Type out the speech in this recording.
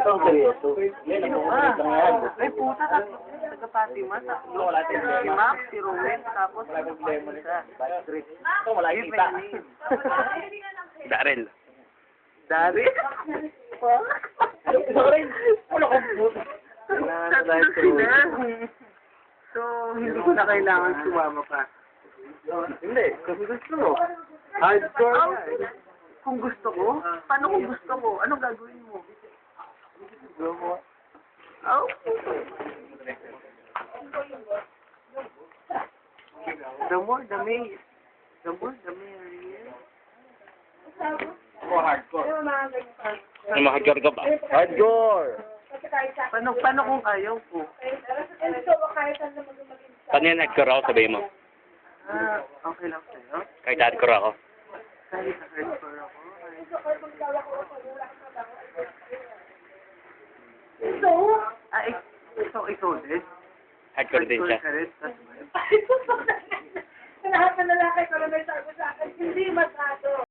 Ito, seryoso. Yan, Sino ang ka? mga yan. Ay, puta, tatlo. Taga-Fatima, tatlo. Si Max, si Rowan, tapos isa. Chris. Ito, wala Give kita. my name. Darrell. Dari? Ito rin. Wala kong puto. Tatlo sila. So, hindi ko na kailangan sumama pa. Hindi, kasi gusto mo. Hardcore Oh, nga eh. kung gusto ko? Paano kung gusto ko? Anong gagawin mo? Gusto mo. Oh. The more, the merrier. The more, the merrier. Ako hardcore. Ay, mahagkar ka ba? Hardcore! Paano kung ayaw ko? Paano yan hardcore ako, sabihin mo? Okay lang sa'yo? Kahit hardcore ako. Kahit hardcore ako. Ikaw din? Hardcore din siya. ka rin? Sa lahat ng lalaki ko na may sabi sa akin, hindi masyado.